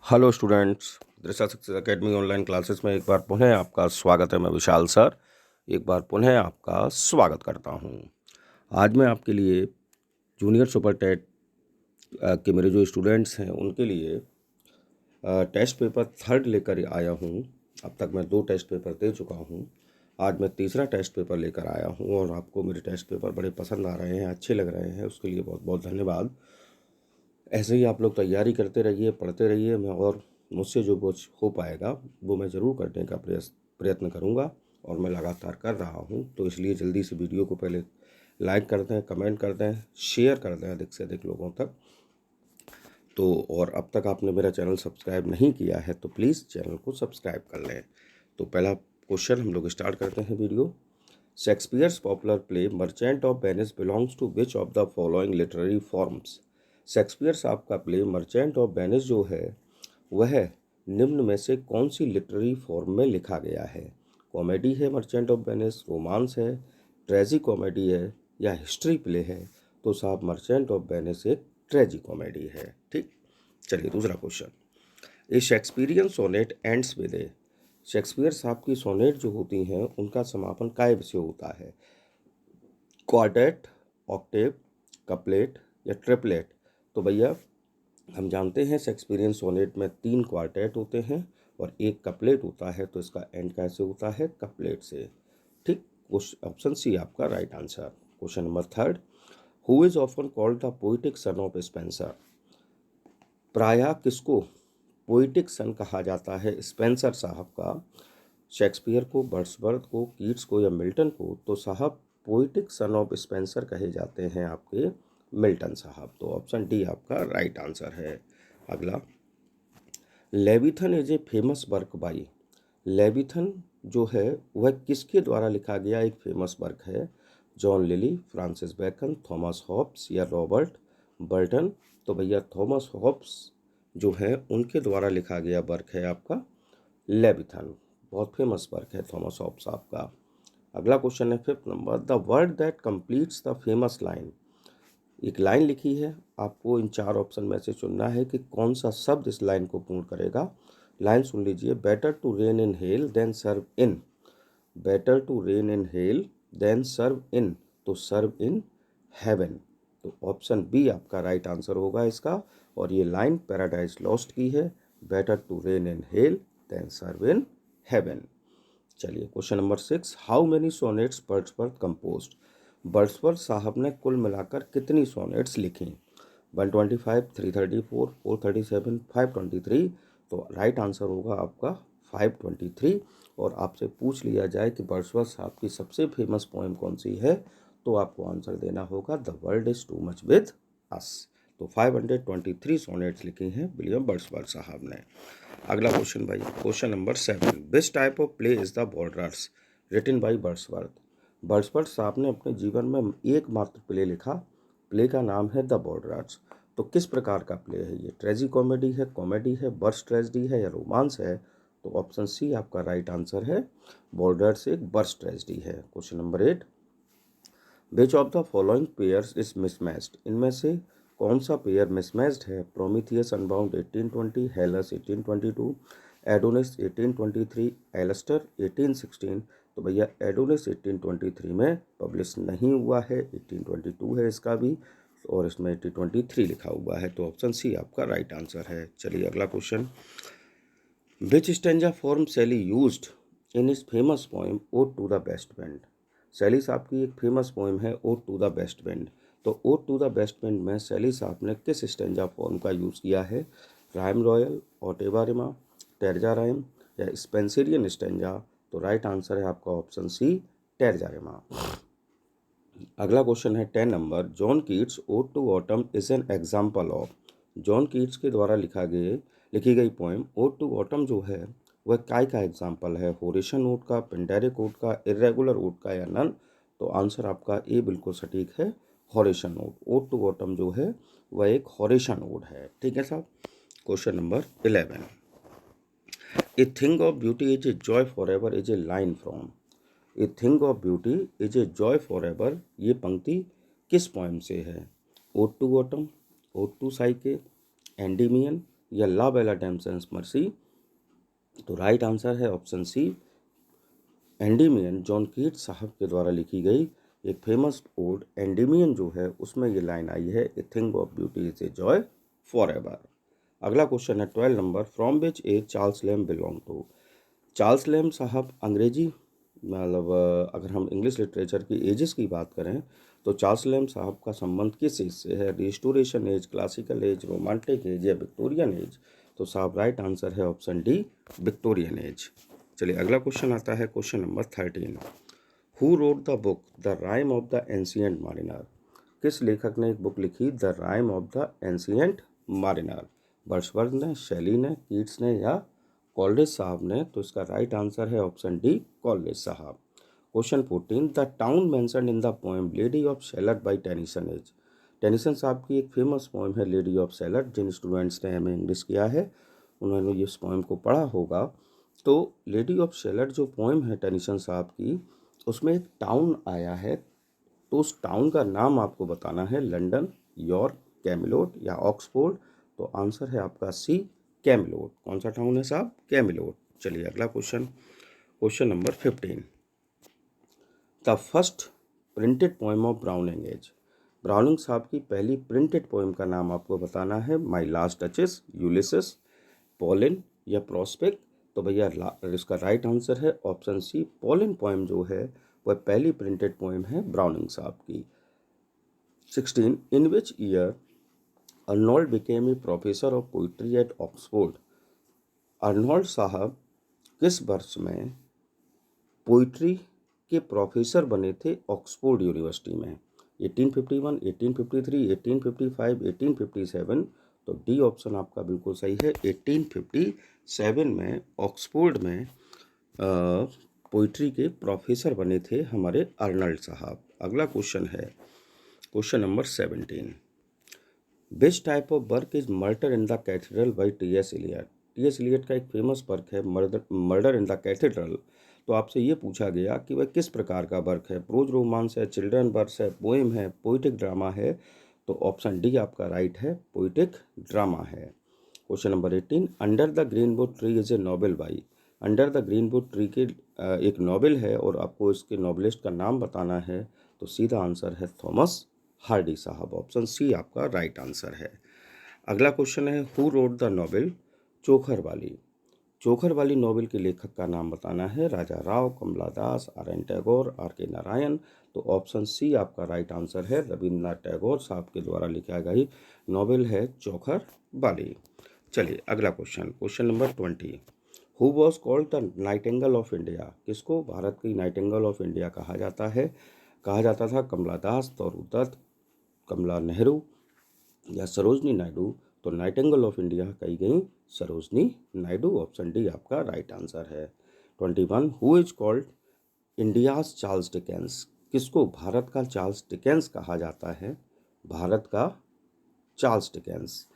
Hello students, दृष्टा success academy online classes में एक बार पुनः आपका स्वागत है। मैं विशाल सर एक बार पुनः आपका स्वागत करता हूं। आज मैं आपके लिए जूनियर सुपर टेट के मेरे जो स्टूडेंट्स हैं उनके लिए टेस्ट पेपर थर्ड लेकर आया हूं। अब तक मैं 2 टेस्ट पेपर दे चुका हूं। आज मैं तीसरा टेस्ट पेपर लेकर आया हूं और आपको मेरे टेस्ट पेपर बड़े पसंद आ रहे हैं, अच्छे लग रहे हैं, उसके लिए बहुत बहुत धन्यवाद। ऐसे ही आप लोग तैयारी करते रहिए, पढ़ते रहिए। मैं और मुझसे जो कुछ हो पाएगा वो मैं ज़रूर करने का प्रयत्न करूँगा और मैं लगातार कर रहा हूँ। तो इसलिए जल्दी से वीडियो को पहले लाइक कर दें, कमेंट कर दें, शेयर कर दें अधिक से अधिक लोगों तक। तो और अब तक आपने मेरा चैनल सब्सक्राइब नहीं किया है तो प्लीज़ चैनल को सब्सक्राइब कर लें। तो पहला क्वेश्चन हम लोग स्टार्ट करते हैं video. Shakespeare's popular play Merchant of Venice belongs to which of the following literary forms. Shakespeare साहब का प्ले मर्चेंट ऑफ वेनिस जो है वह निम्न में से कौन सी लिटरेरी फॉर्म में लिखा गया है। कॉमेडी है मर्चेंट ऑफ वेनिस, रोमांस है, ट्रेजी कॉमेडी है या हिस्ट्री प्ले है। तो साहब मर्चेंट ऑफ वेनिस एक ट्रेजी कॉमेडी है। ठीक, चलिए दूसरा question. A Shakespearean sonnet ends with a. Shakespeare साहब की सोनेट जो होती हैं उनका समापन काय से होता है। क्वार्टेट, ऑक्टेव, कपलेट या ट्रिपलेट। तो भैया हम जानते हैं शेक्सपियरियन सोनेट में 3 क्वार्टेट होते हैं और 1 कपलेट होता है। तो इसका एंड कैसे होता है? कपलेट से। ठीक, ऑप्शन सी आपका right answer. Question number third. Who is often called the poetic son of Spencer. प्रायः किसको पोइटिक सन कहा जाता है? स्पेंसर साहब का। शेक्सपियर को, वर्ड्सवर्थ को, कीट्स को या मिल्टन को? तो साहब पोइटिक सन ऑफ स्पेंसर कहे जाते हैं आपके मिल्टन साहब। तो ऑप्शन डी आपका राइट आंसर है। अगला, Leviathan is a famous work by. Leviathan जो है वह किसके द्वारा लिखा गया एक फेमस वर्क है? John Lyly, Francis Bacon, Thomas Hobbes या रॉबर्ट बर्टन? तो भैया थॉमस हॉब्स जो है उनके द्वारा लिखा गया वर्क है आपका लेविथन। बहुत फेमस वर्क है थॉमस हॉब्स आपका। अगला क्वेश्चन है 5th number. The word that completes the famous line. एक लाइन लिखी है, आपको इन 4 ऑप्शन में से चुनना है कि कौन सा शब्द इस लाइन को पूर्ण करेगा। लाइन सुन लीजिए। Better to reign in hell than serve in. Better to reign in hell than serve in. तो सर्व इन हेवन। तो ऑप्शन बी आपका राइट आंसर होगा इसका। और ये लाइन पैराडाइज लॉस्ट की है। Better to reign in hell than serve in heaven. चलिए question number 6। How many sonnets Wordsworth composed. Wordsworth साहब ने कुल मिलाकर कितनी सोनेट्स लिखी? 125, 334, 437, 523। तो राइट आंसर होगा आपका 523। और आपसे पूछ लिया जाए कि वर्ड्सवर्थ साहब की सबसे फेमस पोएम कौन सी है तो आपको आंसर देना होगा the world is too much with us. तो 523 सोनेट्स लिखी हैं विलियम वर्ड्सवर्थ साहब ने। अगला क्वेश्चन भाई, question number 7। Which type of play is the Borderers written by Wordsworth. Wordsworth साहब ने अपने जीवन में एकमात्र प्ले लिखा। प्ले का नाम है द बॉर्डर्स। तो किस प्रकार का प्ले है ये? ट्रेजी कॉमेडी है, बर्स्ट ट्रेजेडी है या रोमांस है? तो ऑप्शन सी आपका राइट आंसर है। बॉर्डर्स एक बर्स्ट ट्रेजेडी है। Question number 8। Which of the following pairs is mismatched. इनमें से कौन सा पेयर मिसमैच्ड है? Prometheus Unbound 1820, Hellas 1822, Adonais 1823, Alastor 1816। तो भैया एडोनिस 1823 में पब्लिश नहीं हुआ है, 1822 है इसका भी और इसमें 1823 लिखा हुआ है। तो ऑप्शन सी आपका राइट आंसर है। चलिए अगला question. Which stanza form Shelley used in is famous poem ode to the best friend. Shelley साहब की एक फेमस पोएम है odd to the best friend. तो ode to the best friend में शैली साहब ने किस स्टेंजा फॉर्म का यूज़ किया है? Rhyme royal, ottava rima, terza rhyme या स्पेंसिरियन स्टेंजा? तो राइट आंसर है आपका ऑप्शन सी टेरजा रिमा। अगला क्वेश्चन है 10 number. John Keats Ode to Autumn is an example of. John Keats के द्वारा लिखी गई पोएम ओड टू ऑटम जो है वह काय का एग्जाम्पल है? होरेशियन ओड का, पिंडेरिक ओड का, इरेगुलर ओड का या नन? तो आंसर आपका ए बिल्कुल सटीक है, Horatian ode. Ode to Autumn जो है वह एक होरेशियन ओड है। ठीक है साहब। Question number 11। A thing of beauty is a joy for ever is a line from. A thing of beauty is a joy for ever, ये पंक्ति किस पोएम से है? Odd to Autumn, Ode to Psyche, Endymion या La Belle Dame Merci? तो right answer है option C, Endymion. John Keats साहब के द्वारा लिखी गई एक फेमस ओड एंडीमियन जो है उसमें ये लाइन आई है, a thing of beauty is a joy for ever. अगला क्वेश्चन है 12 number, from which age Charles Lamb belong to? Charles Lamb साहब अंग्रेजी, मतलब अगर हम इंग्लिश लिटरेचर की एजेस की बात करें तो चार्ल्स लैम्ब साहब का संबंध किस एज से है? Restoration age, classical age, romantic age या विक्टोरियन एज? तो साहब राइट आंसर है ऑप्शन डी, विक्टोरियन एज। चलिए अगला क्वेश्चन आता है question number 13, who wrote the book the rime of the ancient mariner? किस लेखक ने एक बुक लिखी the rime of the ancient mariner? Wordsworth ने, शेली ने, कीट्स ने या कॉलरिज साहब ने? तो इसका राइट आंसर है ऑप्शन डी, कॉलरिज साहब। Question 14, the town mentioned in the poem lady of Shalott by Tennyson is? Tennyson साहब की एक फेमस पोएम है लेडी ऑफ शेलट। जिन स्टूडेंट्स ने हमें इंग्लिश किया है उन्होंने इस पोएम को पढ़ा होगा। तो लेडी ऑफ शेलट जो पोएम है टेनिसन साहब की, उसमें एक टाउन आया है, तो उस टाउन का नाम आपको बताना है, लंदन, यॉर्क, कैमिलोट या ऑक्सफोर्ड? तो आंसर है आपका सी, कैमिलोट। कौन सा टाउन है साहब? कैमिलोट। चलिए अगला question, question number 15, the first printed poem of Browning is? Browning साहब की पहली प्रिंटेड पोएम का नाम आपको बताना है, My Last Duchess, Ulysses, Pauline या प्रोस्पेक्ट? तो भैया इसका राइट आंसर है ऑप्शन सी, पॉलिन पोएम जो है वह पहली प्रिंटेड पोएम है ब्राउनिंग साहब की। 16, in which year Arnold became a professor of poetry at Oxford? Arnold साहब किस वर्ष में पोइट्री के प्रोफेसर बने थे ऑक्सफोर्ड यूनिवर्सिटी में? 1851, 1853, 1855, 1857? तो डी ऑप्शन आपका बिल्कुल सही है, 1857 में ऑक्सफोर्ड में पोइट्री के प्रोफेसर बने थे हमारे अर्नल्ड साहब। अगला क्वेश्चन है question number 17, which type of work is Murder in the Cathedral by T S. Eliot? T S. Eliot का एक फेमस वर्क है मर्डर इन द कैथेड्रल। तो आपसे ये पूछा गया कि वह किस प्रकार का वर्क है, प्रोज रोमांस है, चिल्ड्रन वर्स है, पोएम है, पोइटिक ड्रामा है? तो ऑप्शन डी आपका राइट है, पोइटिक ड्रामा है। Question number 18, under the greenwood tree is a novel by? Under the greenwood tree के एक नॉवेल है और आपको इसके नॉवेलिस्ट का नाम बताना है। तो सीधा आंसर है थॉमस हार्डी साहब। ऑप्शन सी आपका राइट आंसर है। अगला क्वेश्चन है, who wrote the novel Chokhar वाली? चोखर वाली नॉवेल के लेखक का नाम बताना है, राजा राव, कमला दास, आर.एन. टैगोर, आर.के. नारायण? तो ऑप्शन सी आपका राइट आंसर है, रविंद्रनाथ टैगोर साहब के द्वारा लिखा गई नॉवेल है चोखर वाली। चलिए अगला question, question number 20, who was called the Nightingale of India? किसको भारत की नाइटिंगेल ऑफ इंडिया कहा जाता है? कहा जाता था कमला दास, तोरू दत्त, कमला नेहरू या सरोजनी नायडू? तो नाइटिंगेल ऑफ इंडिया कही गई सरोजनी नायडू। ऑप्शन डी आपका राइट आंसर है। 21, who is called India's Charles Dickens? किसको भारत का चार्ल्स डिकेंस कहा जाता है? भारत का चार्ल्स डिकेंस,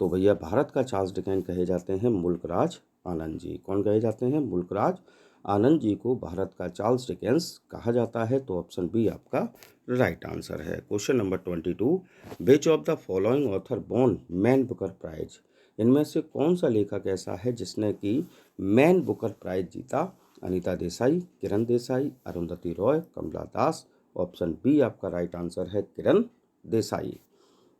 तो भैया भारत का चार्ल्स डिकेंस कहे जाते हैं मुल्कराज आनंद जी। कौन कहे जाते हैं? मुल्कराज आनंद जी को भारत का चार्ल्स डिकेंस कहा जाता है। तो ऑप्शन बी आपका राइट आंसर है। Question number 22, which of the following author won Man Booker Prize? इनमें से कौन सा लेखक ऐसा है जिसने कि मैन बुकर प्राइज जीता? अनीता देसाई, किरण देसाई, अरुंधति रॉय, कमला दास? ऑप्शन बी आपका राइट आंसर है, Kiran Desai.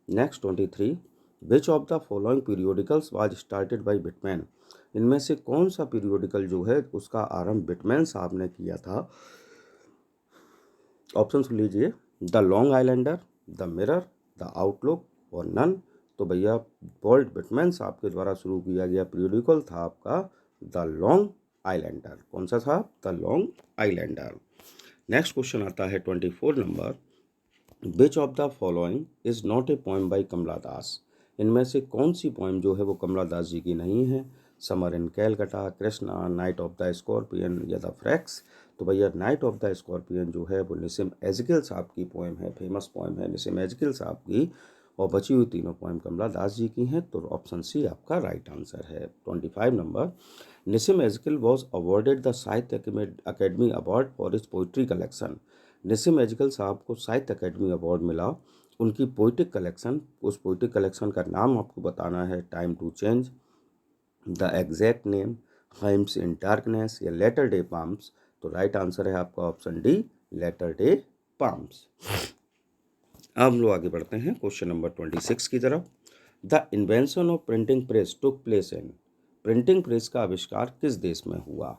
Next 23, which of the following periodicals was started by Whitman? इनमें से कौन सा पीरियोडिकल जो है उसका आरंभ बिटमैन साहब ने किया था? ऑप्शन सुन लीजिए, the Long islander, the mirror, the outlook और नन? तो भैया वॉल्ट बिटमैन साहब के द्वारा शुरू किया गया पीरियोडिकल था आपका द लॉन्ग आइलैंडर। कौन सा था? The Long Islander. Next question आता है 24 नंबर, which of the following is not a poem by Kamala Das? इनमें से कौन सी पोएम जो है वो कमला दास जी की नहीं है? Summer in Calcutta, Krishna, night of the scorpion या द फ्रैक्स? तो भैया नाइट ऑफ द स्कॉर्पियन जो है वो निसिम एजकिल साहब की पोएम है, फेमस पोएम है निसिम एजकिल साहब की, और बची हुई तीनों पोएम कमला दास जी की हैं। तो ऑप्शन सी आपका राइट आंसर है। 25 नंबर, Nissim Ezekiel was awarded the Sahitya Akademi award for his poetry collection? Nissim Ezekiel साहब को साहित्य अकेडमी अवार्ड मिला उनकी पोइटिक कलेक्शन, उस पोइटिक कलेक्शन का नाम आपको बताना है। Time to change, the exact name, hymns in darkness or latter day psalms. तो राइट आंसर है आपका option D, latter day psalms. अब हम लोग आगे बढ़ते हैं क्वेश्चन नंबर 26 की तरफ। The invention of printing press took place in. Printing press का आविष्कार किस देश में हुआ?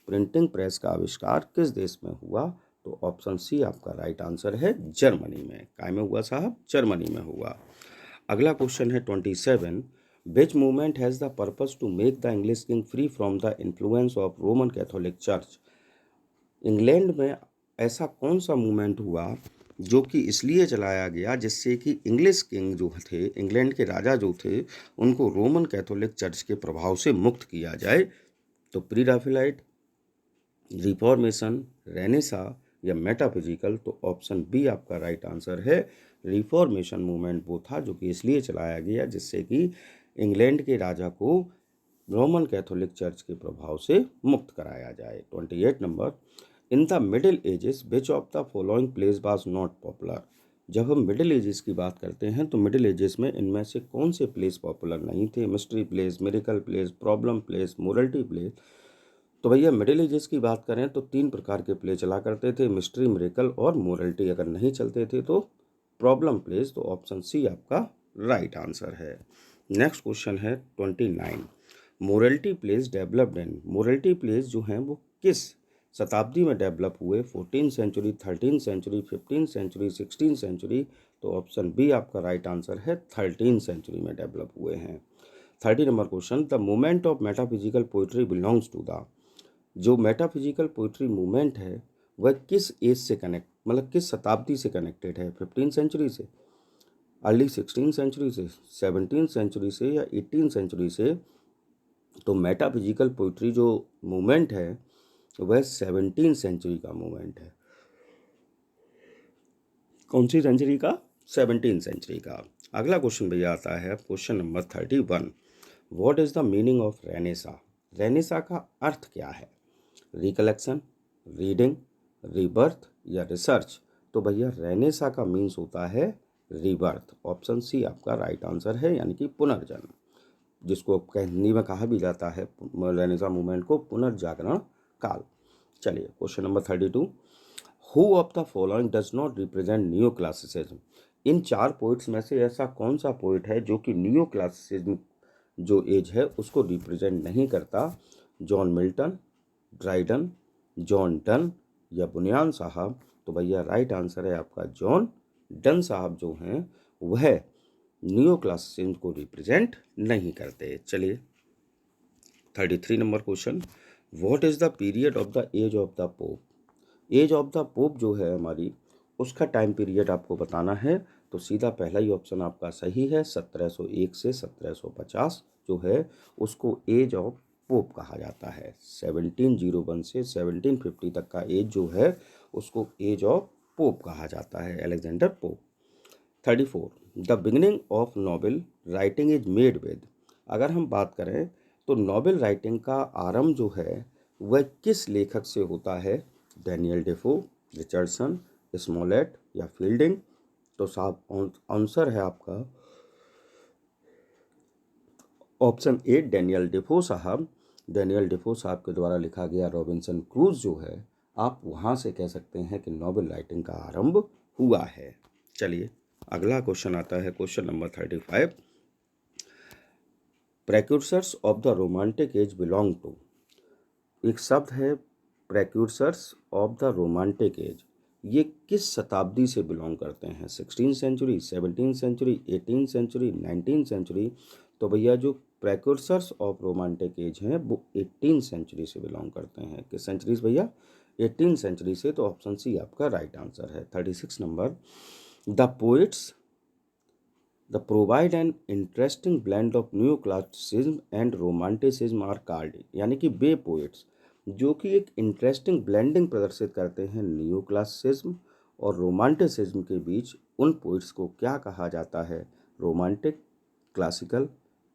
प्रिंटिंग प्रेस का आविष्कार किस देश में हुआ? तो ऑप्शन सी आपका राइट आंसर है, जर्मनी में। काय में हुआ साहब? जर्मनी में हुआ। अगला क्वेश्चन है 27। Which movement has the purpose to make the English king free from the influence of Roman Catholic Church. England में ऐसा कौन सा मूवमेंट हुआ जो कि इसलिए चलाया गया जिससे कि इंग्लिश किंग जो थे, इंग्लैंड के राजा जो थे, उनको रोमन कैथोलिक चर्च के प्रभाव से मुक्त किया जाए? तो प्री राफेलाइट, रिफॉर्मेशन, रेनेसा या मेटाफिजिकल। तो ऑप्शन बी आपका राइट आंसर है, रिफॉर्मेशन मूवमेंट वो था जो कि इसलिए चलाया गया जिससे कि इंग्लैंड के राजा को रोमन कैथोलिक चर्च के प्रभाव से मुक्त कराया जाए। 28 number. In the middle ages which of the following place was not popular. जब हम मिडिल एजेस की बात करते हैं तो मिडिल एजेस में इनमें से कौन से प्लेस पॉपुलर नहीं थे? Mystery place, miracle place, problem plays, morality place. तो भैया मिडिल एजेस की बात करें तो 3 प्रकार के प्ले चला करते थे, मिस्ट्री, मिरेकल और मोरलिटी। अगर नहीं चलते थे तो प्रॉब्लम प्लेस। तो ऑप्शन सी आपका राइट आंसर है। नेक्स्ट क्वेश्चन है 29। Morality plays developed in. Morality plays जो हैं वो किस शताब्दी में डेवलप हुए? 14 सेंचुरी, 13 सेंचुरी, 15 सेंचुरी, 16 सेंचुरी। तो ऑप्शन बी आपका राइट आंसर है, 13 सेंचुरी में डेवलप हुए हैं। 30 number question. The movement of metaphysical poetry belongs to the. जो मेटाफिजिकल पोइट्री मूवमेंट है वह किस एज से कनेक्ट, मतलब किस शताब्दी से कनेक्टेड है? 15 सेंचुरी से, अर्ली 16 सेंचुरी से, 17 सेंचुरी से या 18 सेंचुरी से? तो मेटाफिजिकल पोइट्री जो मूवमेंट है वह 17 सेंचुरी का मूवमेंट है। कौन सी सेंचुरी का? 17 सेंचुरी का। अगला क्वेश्चन भैया आता है question number 31। What is the meaning of Renaissance? Renaissance का अर्थ क्या है? रिकलेक्शन, रीडिंग, रीबर्थ या रिसर्च। तो भैया रेनेसा का मीन्स होता है रीबर्थ। ऑप्शन सी आपका राइट आंसर है, यानी कि पुनर्जन्म, जिसको हिंदी में कहा भी जाता है रेनेसा मूवमेंट को पुनर्जागरण काल। चलिए question number 32। Who of the following does not represent new classicism. In 4 poets में से ऐसा कौन सा पोइट है जो कि न्यू क्लासिसिज्म जो एज है उसको रिप्रेजेंट नहीं करता? John Milton, Dryden, John Donne या बुनियान साहब। तो भैया राइट आंसर है आपका जॉन डन साहब जो हैं वह न्यू क्लासिसिज्म को रिप्रेजेंट नहीं करते। चलिए 33 number question. What is the period of the age of the Pope. Age of the Pope जो है हमारी, उसका टाइम पीरियड आपको बताना है। तो सीधा पहला ही ऑप्शन आपका सही है, 1701 से 1750 जो है उसको एज ऑफ पोप कहा जाता है। 1701 से 1750 तक का एज जो है उसको एज ऑफ पोप कहा जाता है, Alexander pope. 34। The beginning of novel writing is made with. अगर हम बात करें तो नॉवेल राइटिंग का आरंभ जो है वह किस लेखक से होता है? डैनियल डेफो, रिचर्डसन, स्मॉलेट या फील्डिंग। तो साहब आंसर है आपका ऑप्शन ए, डैनियल डेफो साहब। डैनियल डेफो साहब के द्वारा लिखा गया रॉबिन्सन क्रूज जो है, आप वहाँ से कह सकते हैं कि नॉवेल राइटिंग का आरंभ हुआ है। चलिए अगला क्वेश्चन आता है question number 35। Precursors of the romantic age belong to. एक शब्द है precursors of the romantic age, ये किस शताब्दी से बिलोंग करते हैं? 16 सेंचुरी, 17 सेंचुरी, 18 सेंचुरी, 19 सेंचुरी। तो भैया जो प्रेक्यूर्सर्स ऑफ रोमांटिक एज हैं वो 18 सेंचुरी से बिलोंग करते हैं। किस सेंचुरी से भैया? 18 सेंचुरी से। तो ऑप्शन सी आपका राइट आंसर है। 36 number. The poets the provide an interesting blend of new classicism and romanticism are called. यानी कि वे पोइट्स जो कि एक इंटरेस्टिंग ब्लेंडिंग प्रदर्शित करते हैं न्यू क्लासिसिज्म और रोमांटिसिज्म के बीच, उन पोइट्स को क्या कहा जाता है? रोमांटिक, क्लासिकल,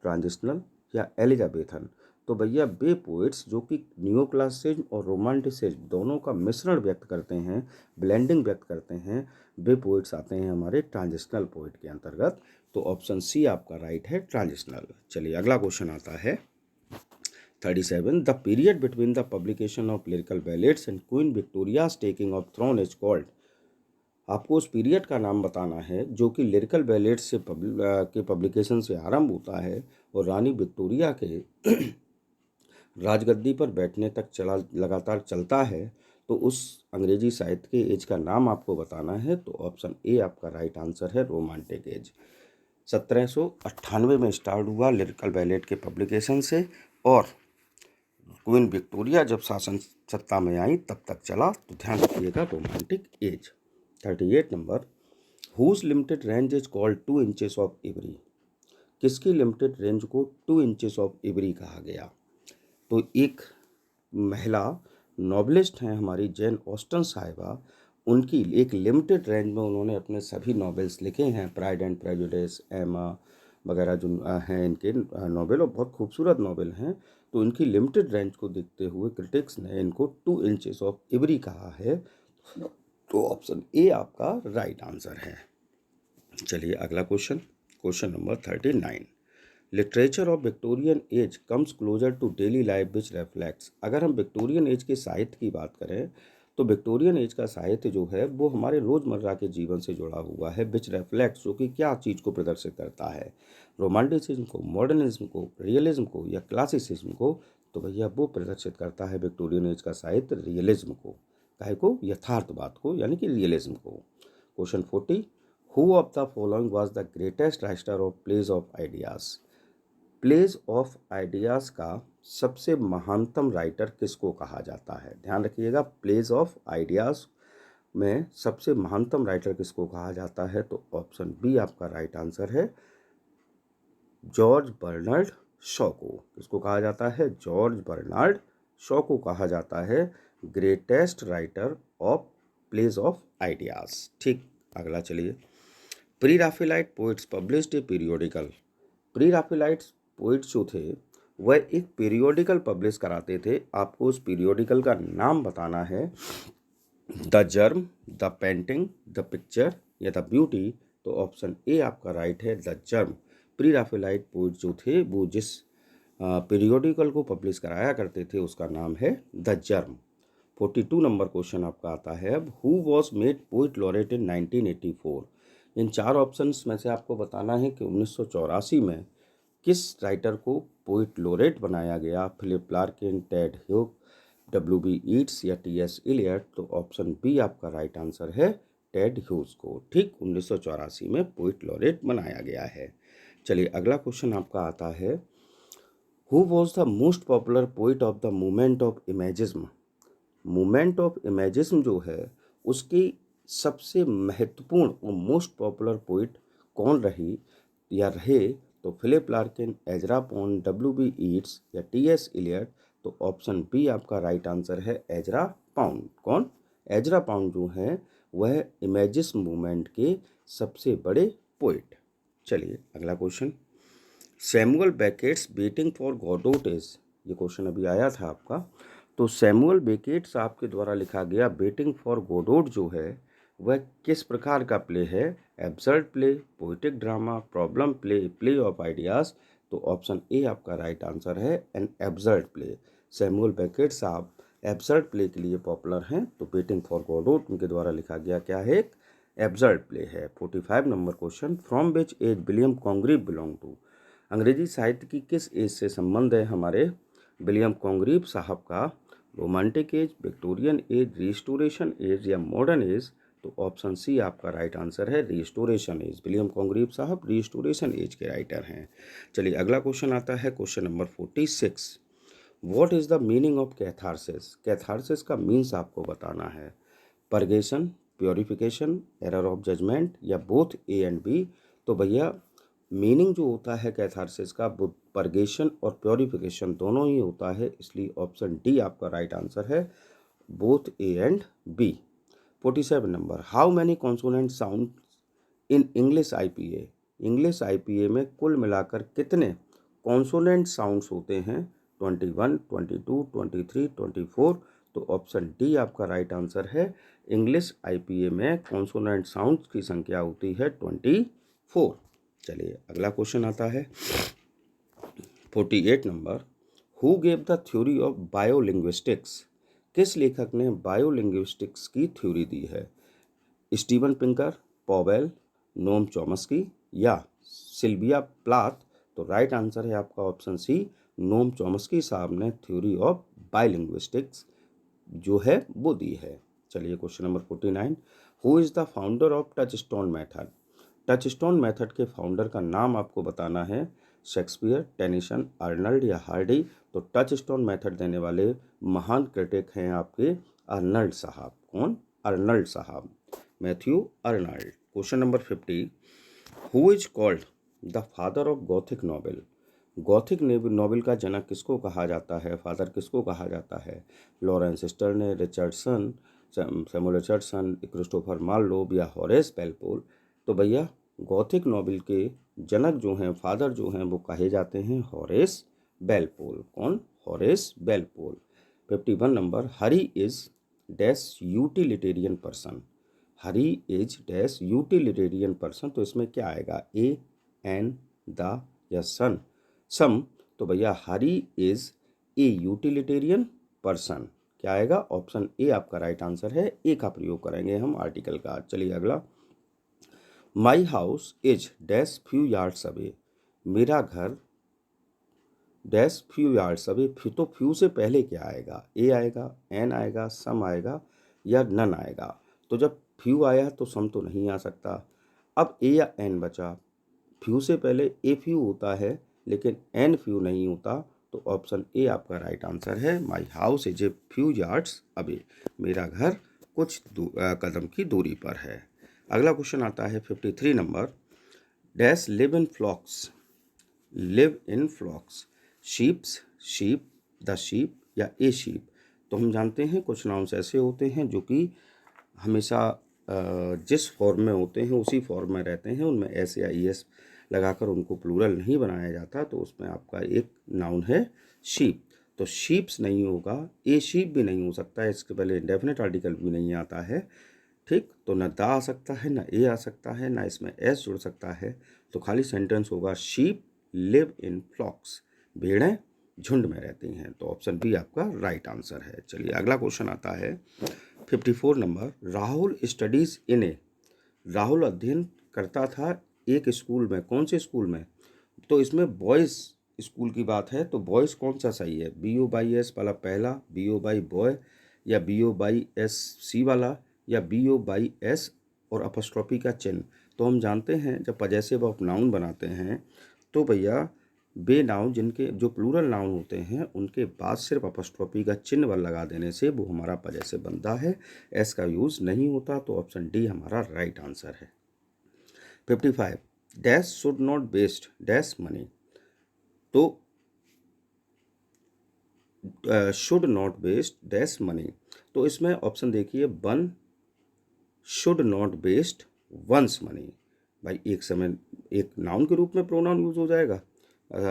ट्रांजिशनल या एलिजाबेथन। तो भैया वे पोइट्स जो कि नियोक्लासिज्म और रोमांटिसिज्म दोनों का मिश्रण व्यक्त करते हैं, ब्लेंडिंग व्यक्त करते हैं, वे पोइट्स आते हैं हमारे ट्रांजिशनल पोइट के अंतर्गत। तो ऑप्शन सी आपका राइट है, ट्रांजिशनल। चलिए अगला क्वेश्चन आता है 37, the period between the publication of Lyrical Ballads and Queen Victoria's taking of throne is called. आपको उस पीरियड का नाम बताना है जो कि लिरिकल बैलेट्स से के पब्लिकेशन से आरंभ होता है और रानी विक्टोरिया के राजगद्दी पर बैठने तक लगातार चलता है। तो उस अंग्रेजी साहित्य के एज का नाम आपको बताना है। तो ऑप्शन ए आपका राइट आंसर है, रोमांटिक एज। 1798 में स्टार्ट हुआ लिरिकल बैलेट के पब्लिकेशन से, और क्वीन विक्टोरिया जब शासन सत्ता में आई तब तक चला। तो ध्यान रखिएगा, romantic age. 38 number, whose limited range is called 2 inches of ivory. किसकी लिमिटेड रेंज को 2 इंचेस ऑफ इवरी कहा गया? तो एक महिला नॉवेलिस्ट हैं हमारी जैन ऑस्टन साहिबा, उनकी एक लिमिटेड रेंज में उन्होंने अपने सभी नॉवेल्स लिखे हैं। प्राइड एंड प्रेजुडिस, एमा वगैरह जो हैं इनके नॉवेल, और बहुत खूबसूरत नॉवेल हैं। तो इनकी लिमिटेड रेंज को देखते हुए क्रिटिक्स ने इनको 2 इंचेस ऑफ इवरी कहा है। तो ऑप्शन ए आपका राइट आंसर है। चलिए अगला question, question number 39, literature of Victorian age comes closer to daily life which reflects. अगर हम विक्टोरियन एज के साहित्य की बात करें तो विक्टोरियन एज का साहित्य जो है वो हमारे रोज़मर्रा के जीवन से जुड़ा हुआ है। विच रिफ्लेक्ट्स, जो कि क्या चीज़ को प्रदर्शित करता है? रोमांटिसिज्म को, मॉडर्निज्म को, रियलिज्म को या क्लासिसिज्म को? तो भैया वो प्रदर्शित करता है विक्टोरियन एज का साहित्य रियलिज्म को। काहे को? यथार्थवाद को, यानी कि रियलिज्म को। Question 40, who of the following was the greatest writer of plays of ideas. Plays of ideas का सबसे महानतम राइटर किसको कहा जाता है? ध्यान रखिएगा, प्लेज ऑफ आइडियाज़ में सबसे महानतम राइटर किसको कहा जाता है? तो ऑप्शन बी आपका राइट आंसर है, जॉर्ज बर्नार्ड शॉ को। किसको कहा जाता है? जॉर्ज बर्नार्ड शॉ को कहा जाता है greatest writer of plays of ideas. ठीक, अगला चलिए, pre Raphaelite poets published a periodical. Pre Raphaelite poets जो थे वह एक पीरियोडिकल पब्लिश कराते थे। आपको उस पीरियोडिकल का नाम बताना है, the germ, the painting, the picture या द ब्यूटी। तो ऑप्शन ए आपका राइट है, the germ. Pre Raphaelite poet जो थे वो जिस पीरियोडिकल को पब्लिश कराया करते थे उसका नाम है द जर्म। 42 नंबर क्वेश्चन आपका आता है अब, who was made poet laureate in 1984। इन चार ऑप्शंस में से आपको बताना है कि 1984 में किस राइटर को पोइट लोरेट बनाया गया? Philip Larkin, Ted Hughes, W.B. Yeats या T.S. इलियट। तो ऑप्शन बी आपका राइट आंसर है, टेड ह्यूज को ठीक 1984 में पोइट लोरेट बनाया गया है। चलिए अगला क्वेश्चन आपका आता है, who was the most popular poet of the movement of imagism. Movement of imagism जो है उसकी सबसे महत्वपूर्ण और मोस्ट पॉपुलर पोइट कौन रही या रहे? तो Philip Larkin, Ezra Pound, W.B. Yeats या T.S. इलियट। तो ऑप्शन बी आपका राइट आंसर है, एजरा पाउंड। कौन? एजरा पाउंड जो है वह इमेजिज्म मूवमेंट के सबसे बड़े पोइट। चलिए अगला question, Samuel Beckett's Waiting for Godot is. ये क्वेश्चन अभी आया था आपका। तो सैमुअल बेकेट साहब के द्वारा लिखा गया वेटिंग फॉर गोडोट जो है वह किस प्रकार का प्ले है? Absurd play, poetic drama, problem play, play of ideas. तो ऑप्शन ए आपका राइट आंसर है, an absurd play. Samuel Beckett साहब एब्सर्ड प्ले के लिए पॉपुलर हैं। तो वेटिंग फॉर गोडोट उनके द्वारा लिखा गया क्या है? एक एब्सर्ड प्ले है। 45 number question, from which age William Congreve belong to. अंग्रेजी साहित्य की किस एज से संबंध है हमारे विलियम कॉन्ग्रीव साहब का? Romantic age, Victorian age, restoration age या मॉडर्न एज। तो ऑप्शन सी आपका राइट आंसर है, रिस्टोरेशन एज। विलियम कॉन्ग्रीव साहब रिस्टोरेशन एज के राइटर हैं। चलिए अगला क्वेश्चन आता है, question number 46, what is the meaning of catharsis. Catharsis का मीन्स आपको बताना है, purgation, purification, error of judgement या बोथ ए एंड बी। तो भैया मीनिंग जो होता है कैथारसिस का वो परगेशन और प्योरिफिकेशन दोनों ही होता है, इसलिए ऑप्शन डी आपका राइट आंसर है, both A and B. 47 number, how many consonant sound in English IPA। English IPA में कुल मिलाकर कितने कॉन्सोनेंट साउंड्स होते हैं? 21, 22, 23, 24। तो ऑप्शन डी आपका राइट आंसर है। इंग्लिश आईपीए में कॉन्सोनेंट साउंड की संख्या होती है 24। चलिए अगला क्वेश्चन आता है 48 number. Who gave the theory of biolinguistics? किस लेखक ने बायोलिंग्विस्टिक्स की थ्योरी दी है? Steven Pinker, Powell, Noam Chomsky या सिल्विया प्लाथ? तो राइट आंसर है आपका ऑप्शन सी, नोम चॉम्स्की साहब ने थ्योरी ऑफ बायोलिंग्विस्टिक्स जो है वो दी है। चलिए question number 49। Who is the founder of touchstone method? Touchstone method के फाउंडर का नाम आपको बताना है। शेक्सपियर, टेनिसन, अर्नल्ड या हार्डी? तो टचस्टोन मेथड देने वाले महान क्रिटिक हैं आपके अर्नल्ड साहब। कौन? अर्नल्ड साहब, Matthew Arnold. Question number 50। Who is called the father of Gothic novel? Gothic novel का जनक किसको कहा जाता है, फादर किसको कहा जाता है? Laurence Sterne, Richardson, Samuel Richardson, Christopher Marlowe या हॉरेस वेलपोल? तो भैया गॉथिक नॉवेल के जनक जो हैं, फादर जो हैं, वो कहे जाते हैं हॉरेस वेलपोल। कौन? Horace Walpole. 51 number. Hari is dash utilitarian person? Hari is dash utilitarian person? तो इसमें क्या आएगा? ए, एन, द या सन? सम? तो भैया हरी इज ए यूटिलिटेरियन पर्सन। क्या आएगा? ऑप्शन ए आपका राइट आंसर है। ए का प्रयोग करेंगे हम आर्टिकल का। चलिए अगला। My house is dash few yards away? मेरा घर डैश फ्यू यार्ड्स अवे। तो फ्यू से पहले क्या आएगा? ए आएगा, एन आएगा, सम आएगा या नन आएगा? तो जब फ्यू आया तो सम तो नहीं आ सकता। अब ए या एन बचा। फ्यू से पहले ए फ्यू होता है लेकिन एन फ्यू नहीं होता। तो ऑप्शन ए आपका राइट आंसर है। My house is a few yards away. मेरा घर कुछ कदम की दूरी पर है। अगला क्वेश्चन आता है 53 number. Dash live in flocks? Live in flocks? Sheeps, sheep, the sheep या ए शीप? तो हम जानते हैं कुछ नाउन्स ऐसे होते हैं जो कि हमेशा जिस फॉर्म में होते हैं उसी फॉर्म में रहते हैं, उनमें एस या ई एस लगाकर उनको प्लूरल नहीं बनाया जाता। तो उसमें आपका एक नाउन है शीप। तो शीप्स नहीं होगा, ए शीप भी नहीं हो सकता है, इसके पहले इंडेफिनेट आर्टिकल भी नहीं आता है। ठीक, तो न दा आ सकता है, न ए आ सकता है, ना इसमें एस जुड़ सकता है। तो खाली सेंटेंस होगा शीप लिव इन फ्लॉक्स। भेड़ें झुंड में रहती हैं। तो ऑप्शन बी आपका राइट आंसर है। चलिए अगला क्वेश्चन आता है 54 नंबर। राहुल स्टडीज इन ए? राहुल अध्ययन करता था एक स्कूल में। कौन से स्कूल में? तो इसमें बॉयज़ स्कूल की बात है। तो बॉयज़ कौन सा सही है? BO/S वाला पहला, BO बॉय या BO/SC वाला या BO/S और अपस्ट्रॉफी का चिन्ह? तो हम जानते हैं जब पजेसिव ऑफ नाउन बनाते हैं तो भैया बे नाउन जिनके जो प्लूरल नाउन होते हैं उनके बाद सिर्फ अपस्ट्रॉफी का चिन्ह लगा देने से वो हमारा पजेसिव बनता है, एस का यूज़ नहीं होता। तो ऑप्शन डी हमारा राइट आंसर है। 55 dash should not waste dash money? तो should not waste dash money? तो इसमें ऑप्शन देखिए, one should not waste one's money. भाई एक समय एक नाउन के रूप में प्रोनाउन यूज हो जाएगा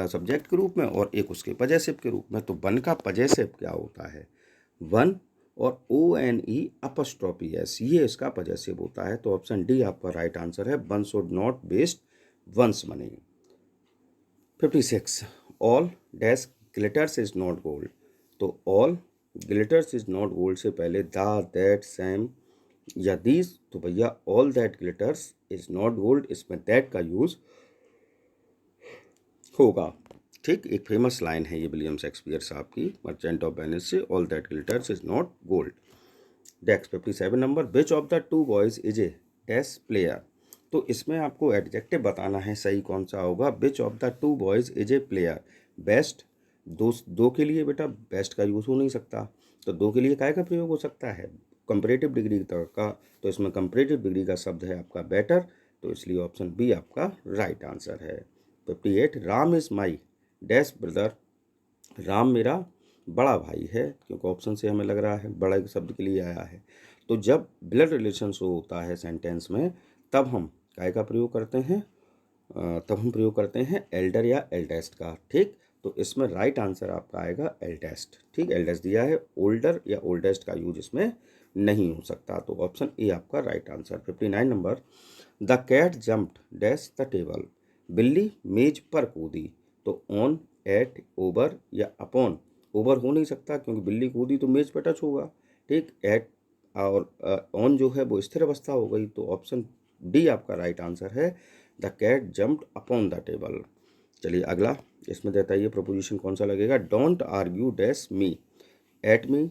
सब्जेक्ट के रूप में और एक उसके पजेसिव के रूप में। तो वन का पजेसिव क्या होता है? वन और ONE अपस्ट्रॉफी एस, ये इसका पजेसिव होता है। तो ऑप्शन डी आपका राइट आंसर है। One should not waste one's money. 56 all dash glitters is not gold? तो all glitters is not gold से पहले द, दैट, सैम या दीज? तो भैया all that glitters is not gold, इसमें that का यूज होगा। ठीक, एक फेमस लाइन है ये विलियम शेक्सपियर साहब की मर्चेंट ऑफ वेनिस से, all that glitters is not gold. Next 57 number. Which of the two boys is a dash player? तो इसमें आपको एडजेक्टिव बताना है, सही कौन सा होगा। विच of the two boys is a player? Best, दो के लिए बेटा बेस्ट का यूज़ हो नहीं सकता। तो दो के लिए काय का प्रयोग हो सकता है? कंपैरेटिव डिग्री तक का। तो इसमें कंपैरेटिव डिग्री का शब्द है आपका बेटर। तो इसलिए ऑप्शन बी आपका राइट आंसर है। 58 Ram is my dash brother? Ram मेरा बड़ा भाई है, क्योंकि ऑप्शन से हमें लग रहा है बड़ा शब्द के लिए आया है। तो जब ब्लड रिलेशन शो होता है सेंटेंस में तब हम काय का प्रयोग करते हैं? तब हम प्रयोग करते हैं एल्डर या एल्डेस्ट का। ठीक, तो इसमें राइट आंसर आपका आएगा एल्डेस्ट। ठीक, एल्डेस्ट दिया है, ओल्डर या ओल्डेस्ट का यूज इसमें नहीं हो सकता, तो ऑप्शन ए आपका right answer. 59 number, the cat jumped dash the table, बिल्ली मेज पर कूदी, तो ऑन, एट, ओवर या अपॉन। ओवर हो नहीं सकता क्योंकि बिल्ली कूदी तो मेज पर टच होगा। ठीक, एट और ऑन जो है वो स्थिर अवस्था हो गई, तो ऑप्शन डी आपका राइट आंसर है, the cat jumped upon the table. चलिए अगला, इसमें देता है ये प्रपोजिशन कौन सा लगेगा, don't argue dash me, at me,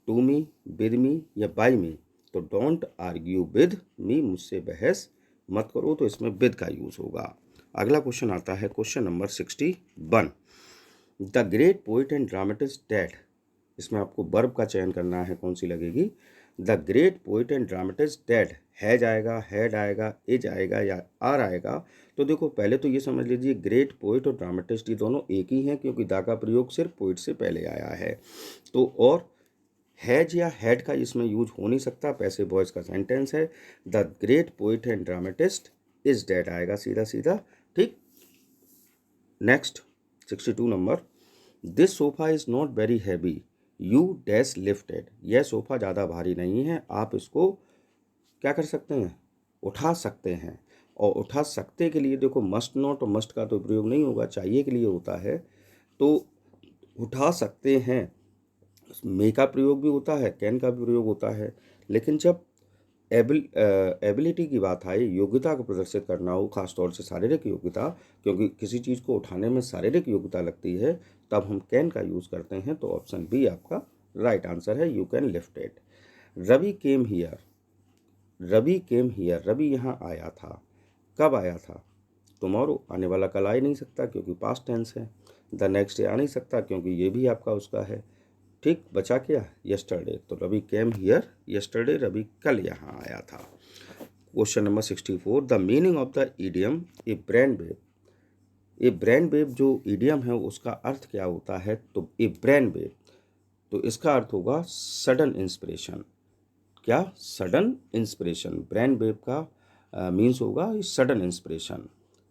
to me, with me या बाय मी, तो डोंट आर्ग्यू विद मी, मुझसे बहस मत करो, तो इसमें विद का यूज होगा। अगला क्वेश्चन आता है question number 61, the great poet and dramatist dead, इसमें आपको वर्ब का चयन करना है, कौन सी लगेगी, the great poet and dramatist dead, has आएगा, हैड आएगा, इज आएगा या आर आएगा। तो देखो पहले तो ये समझ लीजिए ग्रेट पोइट और ड्रामेटिस्ट ये दोनों एक ही हैं, क्योंकि दा का प्रयोग सिर्फ पोइट से पहले आया है, तो और हैज या हैड का इसमें यूज हो नहीं सकता, पैसिव वॉइस का सेंटेंस है, the great poet and dramatist is dead आएगा सीधा सीधा। ठीक, next 62 number, this sofa is not very heavy, you dash lifted, यह सोफ़ा ज़्यादा भारी नहीं है, आप इसको क्या कर सकते हैं, उठा सकते हैं। और उठा सकते के लिए देखो मस्ट नॉट और मस्ट का तो प्रयोग नहीं होगा, चाहिए के लिए होता है, तो उठा सकते हैं मे का प्रयोग भी होता है, कैन का भी प्रयोग होता है, लेकिन जब एबिलिटी की बात आए, योग्यता को प्रदर्शित करना हो, खासतौर से शारीरिक योग्यता, क्योंकि किसी चीज़ को उठाने में शारीरिक योग्यता लगती है, तब हम कैन का यूज़ करते हैं, तो ऑप्शन बी आपका राइट आंसर है, you can lift it. Ravi came here, Ravi came here, Ravi यहाँ आया था, कब आया था, टुमारो, आने वाला कल आ ही नहीं सकता क्योंकि पास्ट टेंस है, द नेक्स्ट डे आ नहीं सकता क्योंकि ये भी आपका उसका है। ठीक, बचा क्या, यस्टरडे, तो Ravi came here yesterday, Ravi कल यहाँ आया था। Question number 64, the meaning of the idiom a brain wave, a brain wave जो ईडियम है उसका अर्थ क्या होता है, तो ए ब्रेन वेव, तो इसका अर्थ होगा सडन इंस्पिरेशन। क्या, सडन इंस्पिरेशन, ब्रेन वेव का मीन्स होगा sudden inspiration.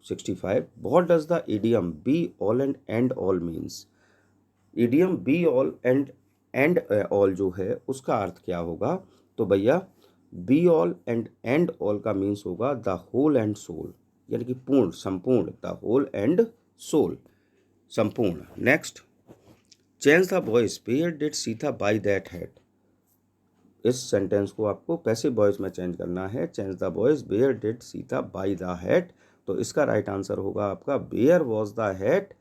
65, what does the idiom be all and end all means, idiom be all and ऑल जो है उसका अर्थ क्या होगा, तो भैया बी ऑल एंड ऑल का मीन्स होगा द होल एंड सोल, यानी कि पूर्ण, संपूर्ण, द होल एंड सोल, संपूर्ण। Next, change the voice, where did Sita buy that hat, इस सेंटेंस को आपको पैसिव वॉइस में चेंज करना है, change the voice, where did Sita buy the hat, तो इसका राइट आंसर होगा आपका where was the hat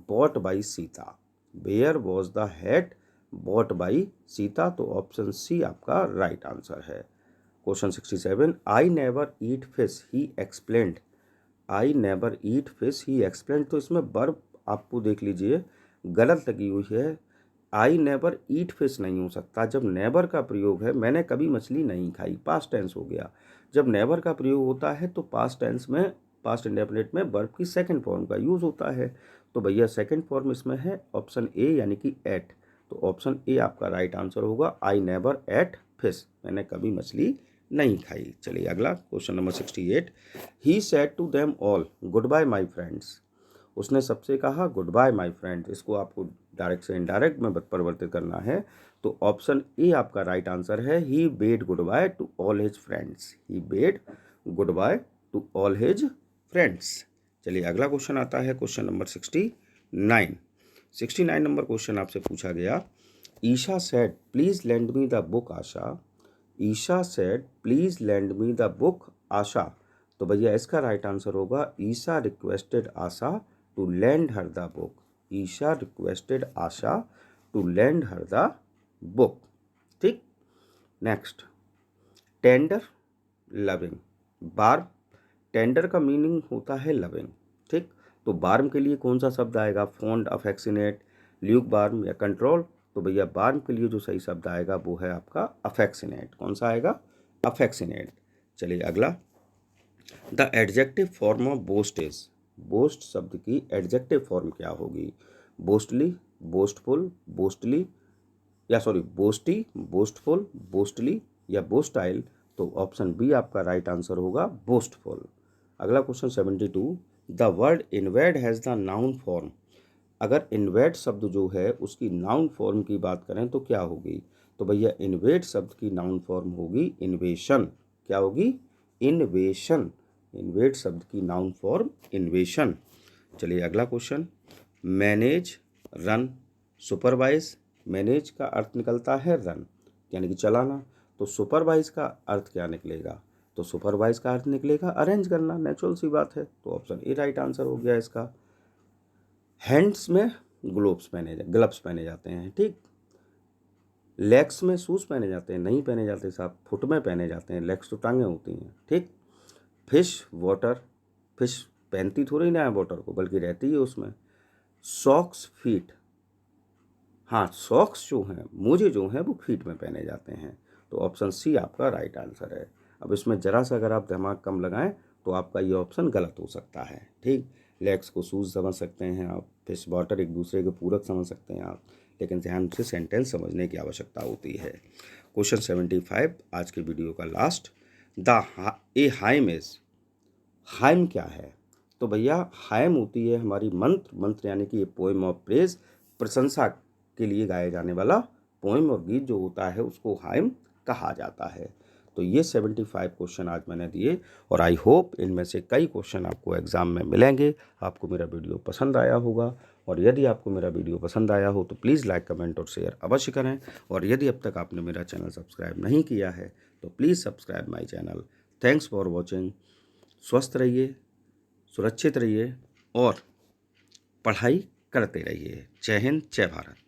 bought by Sita, where was the hat bought by Sita, तो ऑप्शन सी आपका राइट आंसर है। Question 67, I never eat fish he explained, I never eat fish he explained, तो इसमें verb आपको देख लीजिए गलत लगी हुई है, आई नेवर ईट फिश नहीं हो सकता, जब नेवर का प्रयोग है, मैंने कभी मछली नहीं खाई, पास्ट टेंस हो गया, जब नेवर का प्रयोग होता है तो पास्ट टेंस में, पास्ट इंडेफिनिट में वर्ब की सेकंड फॉर्म का यूज़ होता है, तो भैया सेकंड फॉर्म इसमें है ऑप्शन ए यानी कि एट, तो ऑप्शन ए आपका राइट आंसर होगा, आई नेवर एट फिश, मैंने कभी मछली नहीं खाई। चलिए अगला question number 68, he said to them all good bye my friends, उसने सबसे कहा गुड बाय माई फ्रेंड्स, इसको आपको डायरेक्ट से इनडायरेक्ट में परिवर्तित करना है, तो ऑप्शन ए आपका राइट आंसर है, he bade goodbye to all his friends, he bade goodbye to all his friends. चलिए अगला क्वेश्चन आता है क्वेश्चन नंबर 69। 69 नंबर क्वेश्चन आपसे पूछा गया, Isha said please lend me the book Asha, Isha said please lend me the book Asha, तो भैया इसका राइट आंसर होगा, Isha requested Asha to lend her the book, Isha requested Asha to lend her the book. ठीक, next, tender loving, balm, tender का meaning होता है loving. ठीक, तो बार्म के लिए कौन सा शब्द आएगा, फॉन्ड, अफेक्शनेट, ल्यूक बार्म या कंट्रोल, तो भैया बार्म के लिए जो सही शब्द आएगा वो है आपका अफेक्शनेट, कौन सा आएगा, अफेक्शनेट। चलिए अगला, the adjective form of boast is, boast शब्द की एडजेक्टिव फॉर्म क्या होगी, बोस्टली, बोस्टफुल, बोस्टली या सॉरी बोस्टी, बोस्टफुल, बोस्टली या बोस्टाइल, तो ऑप्शन बी आपका राइट आंसर होगा बोस्टफुल। अगला question 72, the word invade has the noun form, अगर इन्वेट शब्द जो है उसकी नाउन फॉर्म की बात करें तो क्या होगी? तो भैया इन्वेट शब्द की नाउन फॉर्म होगी इन्वेशन। क्या होगी? इन्वेशन। इन्वेट शब्द की नाउन फॉर्म इन्वेशन। चलिए अगला question, manage, run, supervise. Manage का अर्थ निकलता है रन यानी कि चलाना, तो सुपरवाइज का अर्थ क्या निकलेगा? तो सुपरवाइज का अर्थ निकलेगा अरेंज करना, नेचुरल सी बात है। तो ऑप्शन ए राइट आंसर हो गया इसका। हैंड्स में ग्लोव्स ग्लव्स पहने जाते हैं, ठीक। लेग्स में शूज़ पहने जाते हैं, नहीं पहने जाते साहब, फुट में पहने जाते हैं, लेग्स तो टांगें होती हैं, ठीक। फिश वाटर, फिश पहनती थोड़ी ना है वाटर को, बल्कि रहती है उसमें। सॉक्स फीट, हाँ सॉक्स जो हैं, मोजे जो हैं वो फीट में पहने जाते हैं। तो ऑप्शन सी आपका राइट आंसर है। अब इसमें ज़रा सा अगर आप दिमाग कम लगाएं तो आपका ये ऑप्शन गलत हो सकता है, ठीक। लेग्स को शूज़ समझ सकते हैं आप, फिश वाटर एक दूसरे के पूरक समझ सकते हैं आप, लेकिन ध्यान से सेंटेंस समझने की आवश्यकता होती है। क्वेश्चन 75 आज के वीडियो का last, A hymn is, hymn क्या है? तो भैया हाइम होती है हमारी मंत्र यानी कि ये पोएम ऑफ प्रेज, प्रशंसा के लिए गाया जाने वाला पोएम और गीत जो होता है उसको हाइम कहा जाता है। तो ये 75 क्वेश्चन आज मैंने दिए और आई होप इनमें से कई क्वेश्चन आपको एग्ज़ाम में मिलेंगे। आपको मेरा वीडियो पसंद आया होगा, और यदि आपको मेरा वीडियो पसंद आया हो तो प्लीज़ लाइक, कमेंट और शेयर अवश्य करें। और यदि अब तक आपने मेरा चैनल सब्सक्राइब नहीं किया है तो please subscribe my channel. Thanks for watching. स्वस्थ रहिए, सुरक्षित रहिए और पढ़ाई करते रहिए। जय हिंद, जय भारत।